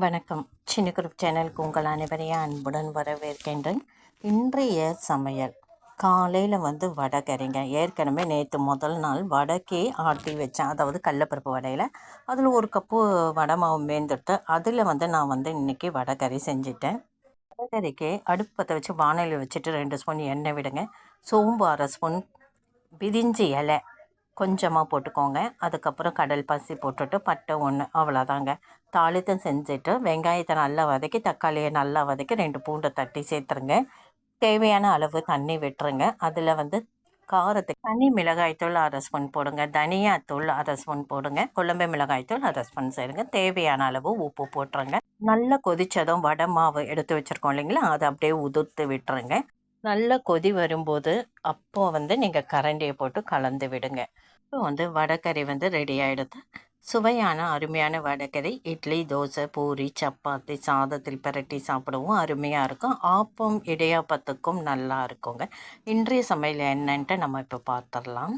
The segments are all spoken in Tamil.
வணக்கம். சின்ன குரூப் சேனலுக்கு உங்கள் அனைவரையும் அன்புடன் வரவேற்கின்றேன். இன்றைய சமையல் காலையில் வடைக்கறிங்க. ஏற்கனவே நேற்று முதல் நாள் வடைக்கே ஆட்டி வச்சேன். அதாவது கடலப்பருப்பு வடையில் அதில் ஒரு கப்பு வடை மாவு மேந்துட்டு அதில் நான் இன்றைக்கி வடைக்கறி செஞ்சிட்டேன். வடைக்கறிக்கு அடுப்பு பற்ற வச்சு வானலில் வச்சுட்டு 2 ஸ்பூன் எண்ணெய் விடுங்க. சோம்பு 1/2 ஸ்பூன், பிரிஞ்சி இலை கொஞ்சமாக போட்டுக்கோங்க. அதுக்கப்புறம் கடல் பாசி போட்டுட்டு பட்டை 1, அவ்வளோதாங்க. தாளித்தம் செஞ்சுட்டு வெங்காயத்தை நல்லா வதக்கி தக்காளியை நல்லா வதக்கி 2 பூண்டை தட்டி சேர்த்துருங்க. தேவையான அளவு தண்ணி விட்டுருங்க. அதில் காரத்துக்கு தனி மிளகாய்த்தூள் 1/2 ஸ்பூன் போடுங்க, தனியாத்தூள் 1/2 ஸ்பூன் போடுங்க, குழம்பு மிளகாய்த்தூள் 1/2 ஸ்பூன் சேருங்க. தேவையான அளவு உப்பு போட்டுருங்க. நல்லா கொதித்ததும் வடை மாவு எடுத்து வச்சுருக்கோம் இல்லைங்களா, அதை அப்படியே உதிர்த்து விட்டுருங்க. நல்லா கொதி வரும்போது அப்போது நீங்கள் கரண்டியை போட்டு கலந்து விடுங்க. இப்போ வடைக்கறி ரெடி ஆகிடுது. சுவையான அருமையான வடைக்கறி இட்லி, தோசை, பூரி, சப்பாத்தி, சாதத்தில் பிரட்டி சாப்பிடவும் அருமையாக இருக்கும். ஆப்பம் இடியாப்பத்துக்கும் நல்லா இருக்குங்க. இன்றைய சமையல் என்னன்ட்டு நம்ம இப்போ பார்த்துடலாம்.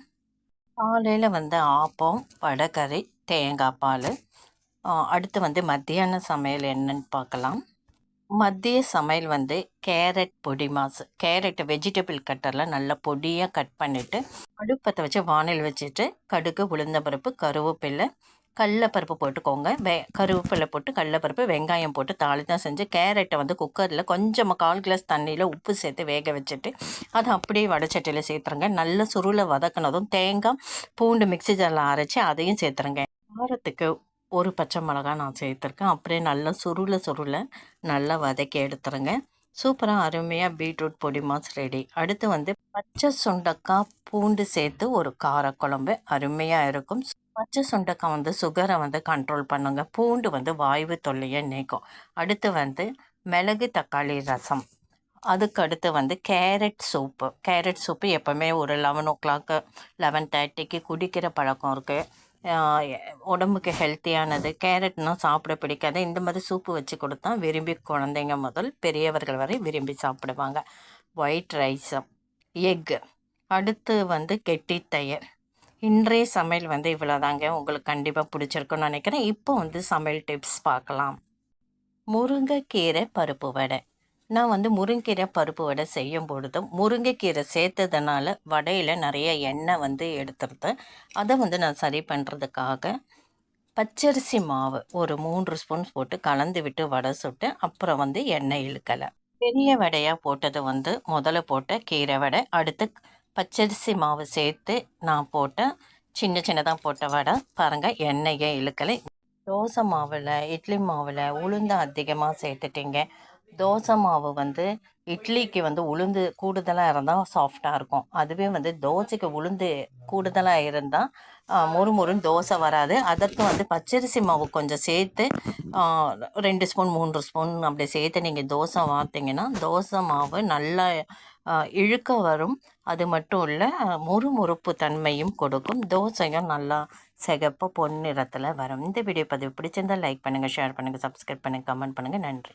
காலையில் ஆப்பம், வடைக்கறி, தேங்காய் பால். அடுத்து மத்தியான சமையல் என்னன்னு பார்க்கலாம். மதிய சமையல் கேரட் பொடி மாசு. கேரட் வெஜிடபிள் கட்டரில் நல்லா பொடியாக கட் பண்ணிவிட்டு அடுப்பத்தை வச்சு வானல் வச்சுட்டு கடுகு, உளுந்தம்பருப்பு, கருவேப்பிலை, கடலப்பருப்பு போட்டுக்கோங்க. கருவேப்பிலை போட்டு கடலப்பருப்பு, வெங்காயம் போட்டு தாளித்தான் செஞ்சு கேரட்டை குக்கரில் கொஞ்சமாக 1/4 கிளாஸ் தண்ணியில் உப்பு சேர்த்து வேக வச்சுட்டு அதை அப்படியே வடைச்சட்டியில் சேர்த்துருங்க. நல்ல சுருளை வதக்கினதும் தேங்காய், பூண்டு மிக்ஸி ஜாரில் அரைச்சி அதையும் சேர்த்துருங்க. காரத்துக்கு ஒரு பச்சை மிளகா நான் சேர்த்துருக்கேன். அப்படியே நல்லா சுருளை நல்லா வதக்கி எடுத்துருங்க. சூப்பராக அருமையாக பீட்ரூட் பொடி மாஸ் ரெடி. அடுத்து பச்சை சுண்டக்காய் பூண்டு சேர்த்து ஒரு காரக்குழம்பு அருமையாக இருக்கும். பச்சை சுண்டக்காய் சுகரை கண்ட்ரோல் பண்ணுங்க. பூண்டு வாய்வு தொல்லையை நீக்கும். அடுத்து மிளகு தக்காளி ரசம். அதுக்கு அடுத்து கேரட் சூப்பு. கேரட் சூப்பு எப்போவுமே ஒரு 11 o'clock 11:30க்கு குடிக்கிற பழக்கம் இருக்குது. உடம்புக்கு ஹெல்த்தியானது. கேரட்னால் சாப்பிட பிடிக்காது. இந்த மாதிரி சூப்பு வச்சு கொடுத்தா விரும்பி குழந்தைங்க முதல் பெரியவர்கள் வரை விரும்பி சாப்பிடுவாங்க. White rice, egg. அடுத்து கெட்டி தயிர். இன்றைய சமையல் இவ்வளோதாங்க. உங்களுக்கு கண்டிப்பாக பிடிச்சிருக்குன்னு நினைக்கிறேன். இப்போ சமையல் டிப்ஸ் பார்க்கலாம். முருங்கைக்கீரை பருப்பு வடை. நான் முருங்கைக்கீரை பருப்பு வடை செய்யும் பொழுது முருங்கைக்கீரை சேர்த்ததுனால வடையில் நிறைய எண்ணெய் எடுத்துருது. அதை நான் சரி பண்ணுறதுக்காக பச்சரிசி மாவு ஒரு 3 ஸ்பூன்ஸ் போட்டு கலந்து விட்டு வடை சுட்டு அப்புறம் எண்ணெய் இழுக்கலை. பெரிய வடையாக போட்டது முதல்ல போட்ட கீரை வடை. அடுத்து பச்சரிசி மாவு சேர்த்து நான் போட்ட சின்னதாக போட்ட வடை பாருங்கள், எண்ணெயே இழுக்கலை. தோசை மாவில், இட்லி மாவில் உளுந்து அதிகமாக சேர்த்துட்டிங்க. தோசை மாவு இட்லிக்கு உளுந்து கூடுதலாக இருந்தால் சாஃப்டாக இருக்கும். அதுவே தோசைக்கு உளுந்து கூடுதலாக இருந்தால் மொறுமொறுன்னு தோசை வராது. அதற்கு பச்சரிசி மாவு கொஞ்சம் சேர்த்து 2 ஸ்பூன் 3 ஸ்பூன் அப்படி சேர்த்து நீங்கள் தோசை வார்த்திங்கன்னா தோசை மாவு நல்லா இழுக்க வரும். அது மட்டும் இல்லை, மொறுமொறுப்பு தன்மையும் கொடுக்கும். தோசையும் நல்லா சிகப்பு பொன்னிறத்தில் வரும். இந்த வீடியோ பதிவு பிடிச்சிருந்தால் லைக் பண்ணுங்கள், ஷேர் பண்ணுங்கள், சப்ஸ்கிரைப் பண்ணுங்கள், கமெண்ட் பண்ணுங்கள். நன்றி.